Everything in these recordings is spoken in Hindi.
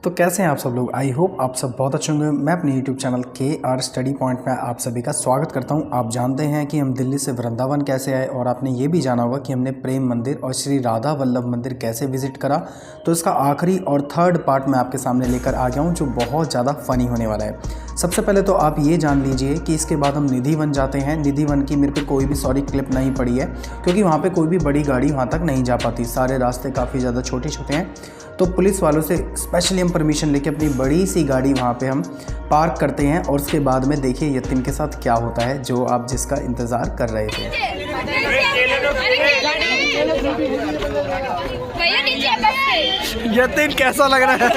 तो कैसे हैं आप सब लोग। आई होप आप सब बहुत अच्छे होंगे। मैं अपने YouTube channel KR study point में आप सभी का स्वागत करता हूं। आप जानते हैं कि हम दिल्ली से वृंदावन कैसे आए और आपने ये भी जाना होगा कि हमने प्रेम मंदिर और श्री राधा वल्लभ मंदिर कैसे विजिट करा। तो इसका आखिरी और थर्ड पार्ट मैं आपके सामने लेकर आ गया हूँ, जो बहुत ज़्यादा फ़नी होने वाला है। सबसे पहले तो आप ये जान लीजिए कि इसके बाद हम निधि वन जाते हैं। निधि वन की मेरे पे कोई भी क्लिप नहीं पड़ी है, क्योंकि वहाँ पे कोई भी बड़ी गाड़ी वहाँ तक नहीं जा पाती। सारे रास्ते काफ़ी ज़्यादा छोटे छोटे हैं, तो पुलिस वालों से स्पेशली हम परमिशन लेके अपनी बड़ी सी गाड़ी वहाँ पे हम पार्क करते हैं। और उसके बाद में देखिए यतिन के साथ क्या होता है, जो आप जिसका इंतज़ार कर रहे थे। यतिन कैसा लग रहा है?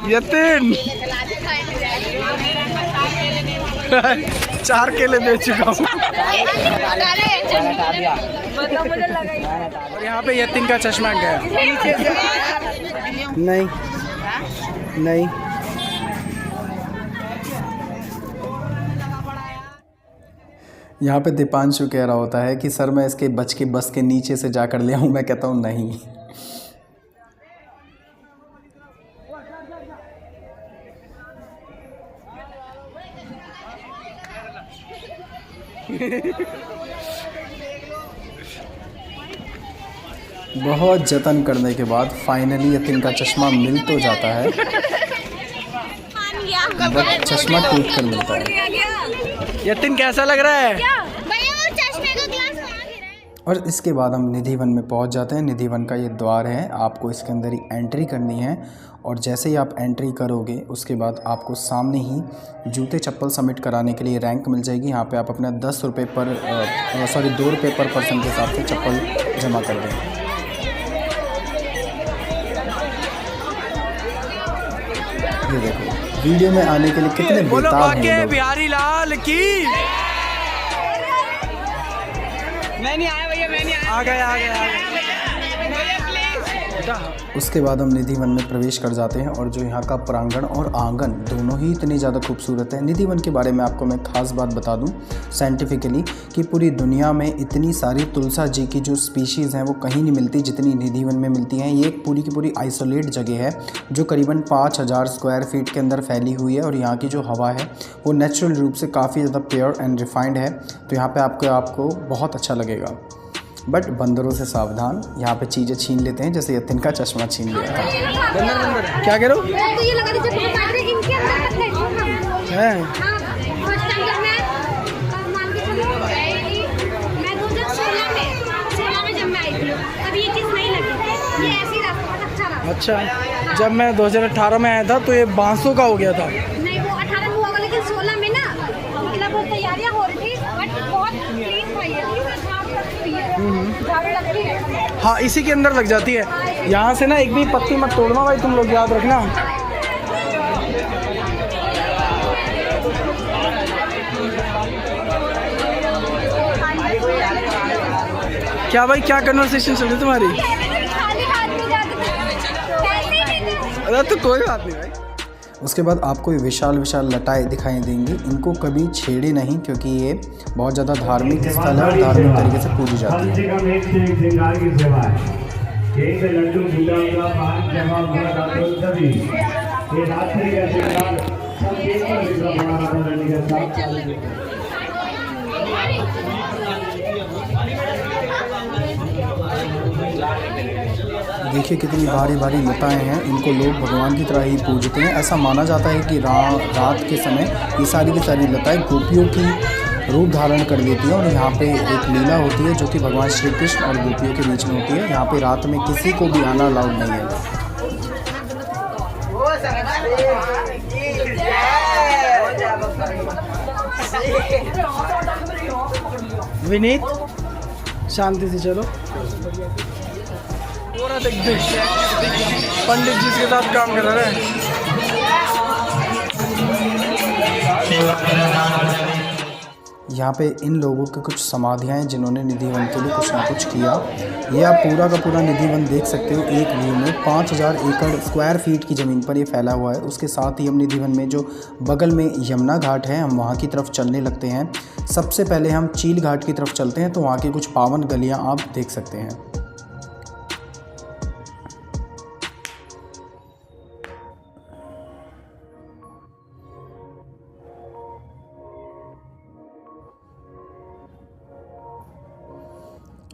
यतिन 4 केले दे चुका हूँ। और यहाँ पे यतिन का चश्मा गया। नहीं नहीं, यहाँ पे दीपांशु कह रहा होता है कि सर मैं इसके बस के नीचे से जाकर ले आऊँ। मैं कहता हूँ नहीं। बहुत जतन करने के बाद फाइनली यतिन का चश्मा मिल तो जाता है, बट चश्मा टूट कर मिलता है। यतिन कैसा लग रहा है? और इसके बाद हम निधि वन में पहुंच जाते हैं। निधि वन का ये द्वार है, आपको इसके अंदर ही एंट्री करनी है। और जैसे ही आप एंट्री करोगे उसके बाद आपको सामने ही जूते चप्पल सबमिट कराने के लिए रैंक मिल जाएगी। यहाँ पे आप अपना 10 रुपये पर 2 रुपये पर पर्सन के हिसाब से चप्पल जमा कर दें। ये देखो वीडियो में आने के लिए कितने बेताब हैं लोग। बिहारी लाल की। मैं नहीं आया भैया, मैं नहीं आया। आ गए। उसके बाद हम निधि वन में प्रवेश कर जाते हैं। और जो यहाँ का प्रांगण और आंगन दोनों ही इतने ज़्यादा खूबसूरत है। निधि वन के बारे में आपको मैं ख़ास बात बता दूं साइंटिफिकली, कि पूरी दुनिया में इतनी सारी तुलसा जी की जो स्पीशीज़ हैं वो कहीं नहीं मिलती जितनी निधि वन में मिलती हैं। ये एक पूरी की पूरी आइसोलेट जगह है, जो करीबन 5000 स्क्वायर फीट के अंदर फैली हुई है। और यहाँ की जो हवा है वो नेचुरल रूप से काफ़ी ज़्यादा प्योर एंड रिफाइंड है। तो यहाँ पर आपको बहुत अच्छा लगेगा। बट बंदरों से सावधान, यहाँ पे चीज़ें छीन लेते हैं, जैसे यतिन का चश्मा छीन लिया था। बंदर क्या करो? अच्छा, जब मैं 2018 में आया था तो ये बांसों का हो गया था। नहीं, वो 18 में हुआ, लेकिन 16 में ना मतलब वो तैयारियां हो रही थी, बट बहुत क्लीन था ये। हाँ, इसी के अंदर लग जाती है। यहाँ से ना एक भी पत्ती मत तोड़ना भाई, तुम लोग याद रखना। क्या भाई, क्या कन्वर्सेशन चल रही तुम्हारी? अरे तो कोई बात नहीं भाई। उसके बाद आपको ये विशाल लताएं दिखाई देंगी। इनको कभी छेड़े नहीं, क्योंकि ये बहुत ज़्यादा धार्मिक स्थल है और धार्मिक तरीके से पूजी जाती है। देखिए कितनी भारी लताएं हैं। इनको लोग भगवान की तरह ही पूजते हैं। ऐसा माना जाता है कि रात के समय ये सारी की सारी लताएं गोपियों की रूप धारण कर लेती हैं। और यहाँ पे एक लीला होती है जो कि भगवान श्री कृष्ण और गोपियों के बीच में होती है। यहाँ पे रात में किसी को भी आना अलाउड नहीं है। विनीत शांति से चलो। पंडित जी के साथ काम कर रहे हैं। यहाँ पे इन लोगों की कुछ समाधियाँ हैं जिन्होंने निधि वन के लिए कुछ ना कुछ किया। ये आप पूरा का पूरा निधि वन देख सकते हो एक व्यू में। 5000 एकड़ स्क्वायर फीट की ज़मीन पर ये फैला हुआ है। उसके साथ ही हम निधि वन में जो बगल में यमुना घाट है, हम वहाँ की तरफ चलने लगते हैं। सबसे पहले हम चील घाट की तरफ चलते हैं, तो वहाँ की कुछ पावन गलियाँ आप देख सकते हैं।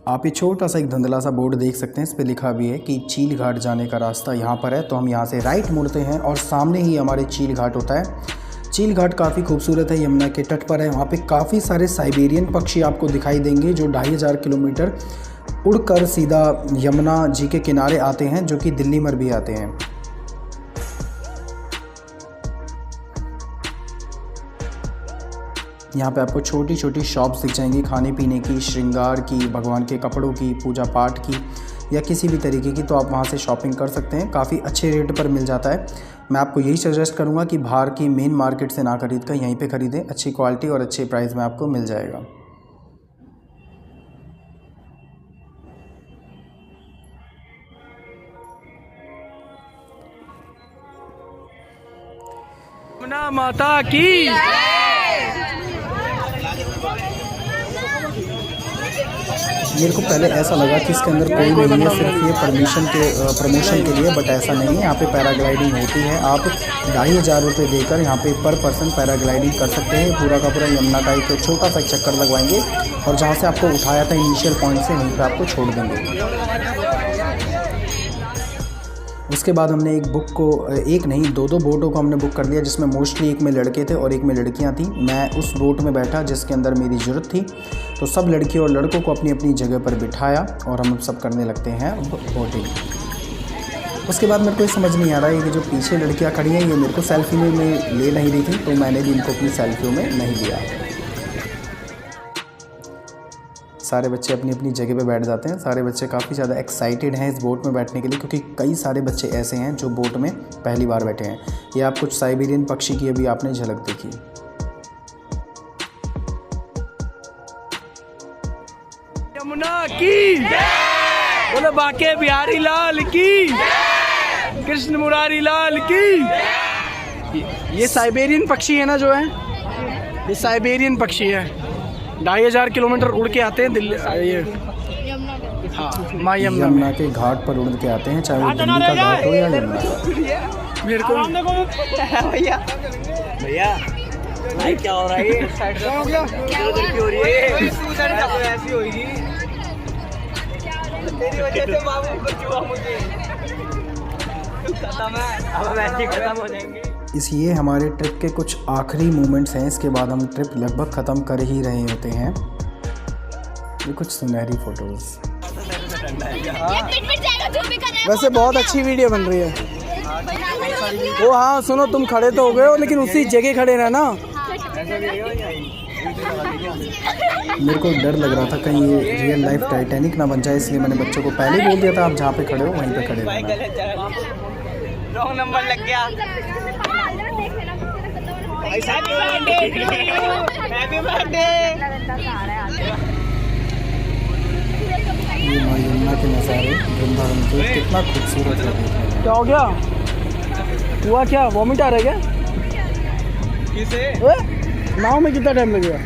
आप ये छोटा सा एक धुंधला सा बोर्ड देख सकते हैं, इस पे लिखा भी है कि चील घाट जाने का रास्ता यहाँ पर है। तो हम यहाँ से राइट मुड़ते हैं और सामने ही हमारे चील घाट होता है। चील घाट काफ़ी खूबसूरत है, यमुना के तट पर है। वहाँ पे काफ़ी सारे साइबेरियन पक्षी आपको दिखाई देंगे जो 2500 किलोमीटर उड़कर सीधा यमुना जी के किनारे आते हैं, जो कि दिल्ली में भी आते हैं। यहाँ पे आपको छोटी छोटी शॉप्स दिख जाएंगी, खाने पीने की, श्रृंगार की, भगवान के कपड़ों की, पूजा पाठ की या किसी भी तरीके की। तो आप वहाँ से शॉपिंग कर सकते हैं, काफ़ी अच्छे रेट पर मिल जाता है। मैं आपको यही सजेस्ट करूँगा कि बाहर की मेन मार्केट से ना खरीद कर यहीं पे ख़रीदें, अच्छी क्वालिटी और अच्छे प्राइस में आपको मिल जाएगा। यमुना माता की। मेरे को पहले ऐसा लगा कि इसके अंदर कोई नहीं है, सिर्फ ये प्रमोशन के लिए, बट ऐसा नहीं है। यहाँ पे पैराग्लाइडिंग होती है। आप 2500 रुपये देकर यहाँ पे पर पर्सन पैराग्लाइडिंग कर सकते हैं। पूरा का पूरा यमुना का एक छोटा सा चक्कर लगवाएंगे और जहाँ से आपको उठाया था इनिशियल पॉइंट से, वहीं पर आपको छोड़ देंगे। उसके बाद हमने एक बुक को, एक नहीं 2 बोटों को हमने बुक कर लिया, जिसमें मोस्टली एक में लड़के थे और एक में लड़कियां थी। मैं उस बोट में बैठा जिसके अंदर मेरी ज़रूरत थी। तो सब लड़कियों और लड़कों को अपनी अपनी जगह पर बिठाया और हम सब करने लगते हैं बोटिंग। उसके बाद मेरे को ये समझ नहीं आ रहा है कि जो पीछे लड़कियाँ खड़ी हैं ये मेरे को सेल्फी में ले नहीं रही थी, तो मैंने भी इनको अपनी सेल्फियों में नहीं लिया। सारे बच्चे अपनी अपनी जगह पे बैठ जाते हैं। सारे बच्चे काफ़ी ज़्यादा एक्साइटेड हैं इस बोट में बैठने के लिए, क्योंकि कई सारे बच्चे ऐसे हैं जो बोट में पहली बार बैठे हैं। ये आप कुछ साइबेरियन पक्षी की अभी आपने झलक देखी। यमुना की बोले बाके बिहारी लाल की, कृष्ण मुरारी लाल की। ये साइबेरियन पक्षी है ना जो है, ये साइबेरियन पक्षी है। 2500 किलोमीटर उड़ के आते हैं दिल्ली, ये हाँ माँ यमुना के घाट पर उड़ के आते हैं, चाहे वो दिल्ली का घाट हो या यमुना का। मेरे को भैया भैया भाई क्या हो रहा है, हो रही है ऐसी होगी तेरी वजह से बाबू को चुआ मुझे, खत्म है अब वैसे खत्म हो जाएंगे। ये हमारे ट्रिप के कुछ आखिरी मोमेंट्स हैं। इसके बाद हम ट्रिप लगभग ख़त्म कर ही रहे होते हैं। ये कुछ सुनहरी फोटोज़। वैसे बहुत अच्छी वीडियो बन रही है वो। हाँ सुनो, तुम खड़े तो हो गए हो लेकिन उसी जगह खड़े रहना। मेरे को डर लग रहा था कहीं ये रियल लाइफ टाइटैनिक ना बन जाए, इसलिए मैंने बच्चों को पहले ही बोल दिया था आप जहाँ पे खड़े हो वहीं पे खड़े रहना। रॉन्ग नंबर लग गया। ये माँ यमुना के नज़ारे वृंदावन के कितना खूबसूरत है। क्या हो गया, हुआ क्या, वॉमिट आ रहा है क्या? किसे? नाव में कितना टाइम लगेगा?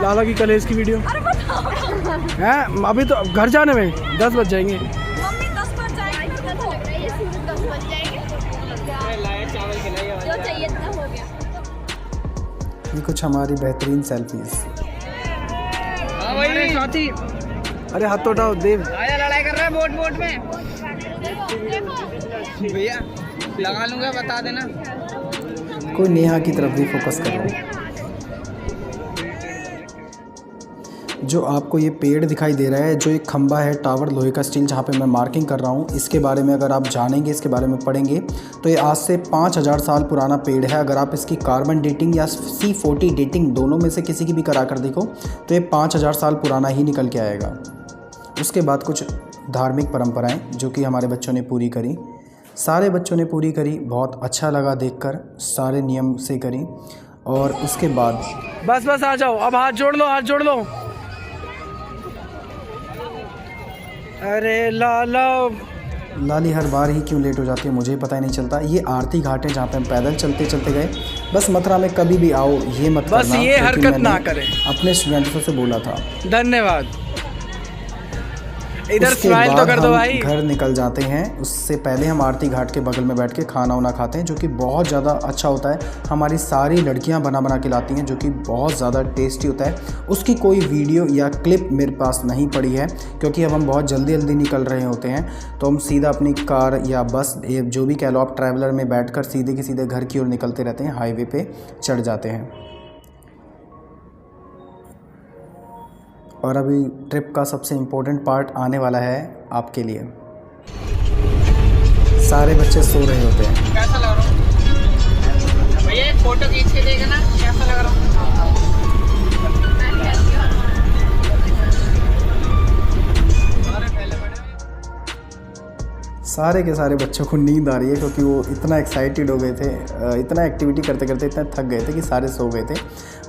लाला की कलेज की वीडियो है। अभी तो घर जाने में 10 बज जाएंगे। ये कुछ हमारी बेहतरीन सेल्फीज। साथी अरे हाथ तो उठाओ देव। लड़ाई कर रहा है बोट में भैया, लगा लूंगा बता देना। कोई नेहा की तरफ भी फोकस करो। जो आपको ये पेड़ दिखाई दे रहा है, जो एक खंबा है टावर लोहे का स्टील जहाँ पे मैं मार्किंग कर रहा हूँ, इसके बारे में अगर आप जानेंगे, इसके बारे में पढ़ेंगे तो ये आज से 5000 साल पुराना पेड़ है। अगर आप इसकी कार्बन डेटिंग या C40 डेटिंग दोनों में से किसी की भी करा कर देखो तो ये 5000 साल पुराना ही निकल के आएगा। उसके बाद कुछ धार्मिक परंपराएँ जो कि हमारे बच्चों ने पूरी करी, सारे बच्चों ने पूरी करी। बहुत अच्छा लगा देखकर, सारे नियम से करी। और उसके बाद बस आ जाओ, अब हाथ जोड़ लो। अरे लाली हर बार ही क्यों लेट हो जाती है मुझे पता ही नहीं चलता। ये आरती घाट है जहाँ पे हम पैदल चलते चलते गए। बस मथुरा में कभी भी आओ ये मत बस करना, ये हरकत ना करें। अपने स्टूडेंट्सों से बोला था। धन्यवाद। इधर उसके स्माइल तो बाद कर दो हम भाई। घर निकल जाते हैं। उससे पहले हम आरती घाट के बगल में बैठ के खाना वाना खाते हैं, जो कि बहुत ज़्यादा अच्छा होता है। हमारी सारी लड़कियां बना के लाती हैं, जो कि बहुत ज़्यादा टेस्टी होता है। उसकी कोई वीडियो या क्लिप मेरे पास नहीं पड़ी है, क्योंकि अब हम बहुत जल्दी निकल रहे होते हैं। तो हम सीधा अपनी कार या बस, जो भी कह लो आप, ट्रैवलर में बैठकर सीधे के सीधे घर की ओर निकलते रहते हैं, हाईवे पे चढ़ जाते हैं। और अभी ट्रिप का सबसे इम्पोर्टेंट पार्ट आने वाला है आपके लिए। सारे बच्चे सो रहे होते हैं। कैसा लग रहा हूँ भैया? एक फोटो खींच के देगा ना, कैसा लग रहा हूँ? सारे के सारे बच्चों को नींद आ रही है, क्योंकि वो इतना एक्साइटेड हो गए थे, इतना एक्टिविटी करते करते इतना थक गए थे कि सारे सो गए थे।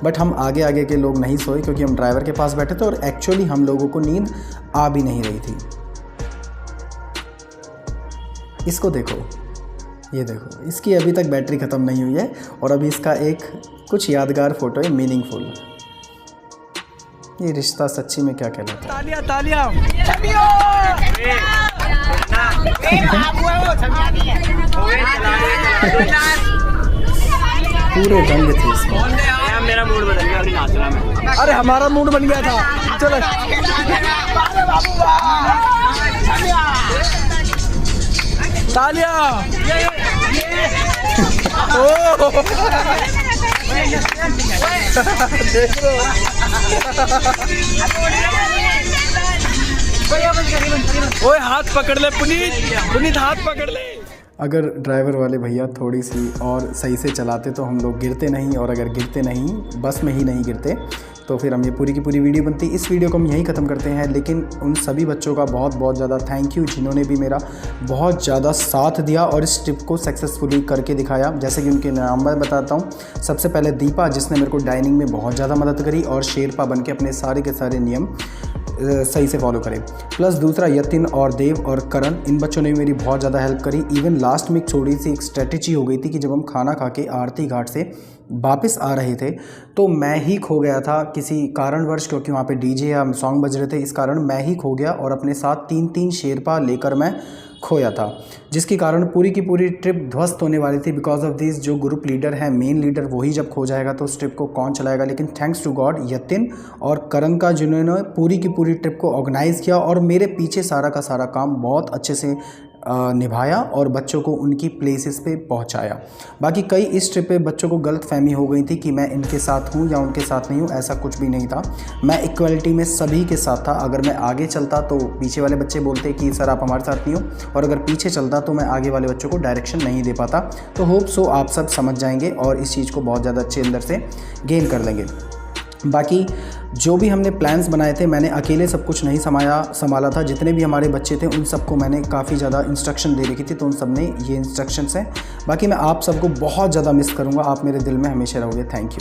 बट हम आगे के लोग नहीं सोए, क्योंकि हम ड्राइवर के पास बैठे थे और एक्चुअली हम लोगों को नींद आ भी नहीं रही थी। इसको देखो, ये देखो, इसकी अभी तक बैटरी ख़त्म नहीं हुई है और अभी इसका एक कुछ यादगार फ़ोटो है, मीनिंगफुल। ये रिश्ता सच्ची में क्या कहलाता है। तालियां तालियां। पूरे रंग थे इसमें। मेरा मूड बदल गया अभी नाचना में। अरे हमारा मूड बन गया था। चलो तालियां। ओए हाथ पकड़ ले पुनीत हाथ पकड़ ले। अगर ड्राइवर वाले भैया थोड़ी सी और सही से चलाते तो हम लोग गिरते नहीं, और अगर गिरते नहीं, बस में ही नहीं गिरते, तो फिर हम ये पूरी की पूरी वीडियो बनती। इस वीडियो को हम यहीं ख़त्म करते हैं, लेकिन उन सभी बच्चों का बहुत ज़्यादा थैंक यू, जिन्होंने भी मेरा बहुत ज़्यादा साथ दिया और इस ट्रिप को सक्सेसफुली करके दिखाया। जैसे कि उनके नाम मैं बताता हूँ। सबसे पहले दीपा, जिसने मेरे को डाइनिंग में बहुत ज़्यादा मदद करी और शेरपा बन के अपने सारे के सारे नियम सही से फॉलो करें। प्लस दूसरा यतिन और देव और करण, इन बच्चों ने भी मेरी बहुत ज़्यादा हेल्प करी। इवन लास्ट में एक छोटी सी एक स्ट्रेटेजी हो गई थी कि जब हम खाना खा के आरती घाट से वापस आ रहे थे तो मैं ही खो गया था किसी कारणवश, क्योंकि वहाँ पे डीजे या सॉन्ग बज रहे थे। इस कारण मैं ही खो गया और अपने साथ 3 शेरपा लेकर मैं खोया था, जिसके कारण पूरी की पूरी ट्रिप ध्वस्त होने वाली थी। बिकॉज ऑफ दिस, जो ग्रुप लीडर है, मेन लीडर, वही जब खो जाएगा तो उस ट्रिप को कौन चलाएगा। लेकिन थैंक्स टू गॉड, यतिन और करण का, जिन्होंने पूरी की पूरी ट्रिप को ऑर्गेनाइज़ किया और मेरे पीछे सारा का सारा काम बहुत अच्छे से निभाया और बच्चों को उनकी प्लेसेस पे पहुंचाया। बाकी कई इस ट्रिप पे बच्चों को गलत फहमी हो गई थी कि मैं इनके साथ हूं या उनके साथ नहीं हूं। ऐसा कुछ भी नहीं था, मैं इक्वलिटी में सभी के साथ था। अगर मैं आगे चलता तो पीछे वाले बच्चे बोलते कि सर आप हमारे साथ नहीं हो, और अगर पीछे चलता तो मैं आगे वाले बच्चों को डायरेक्शन नहीं दे पाता। तो होप सो आप सब समझ जाएंगे और इस चीज़ को बहुत ज़्यादा अच्छे अंदर से गेन कर लेंगे। बाकी जो भी हमने प्लान्स बनाए थे, मैंने अकेले सब कुछ नहीं संभाला था। जितने भी हमारे बच्चे थे उन सबको मैंने काफ़ी ज़्यादा इंस्ट्रक्शन दे रखी थी, तो उन सब ने ये इंस्ट्रक्शंस हैं। बाकी मैं आप सबको बहुत ज़्यादा मिस करूँगा, आप मेरे दिल में हमेशा रहोगे। Thank you.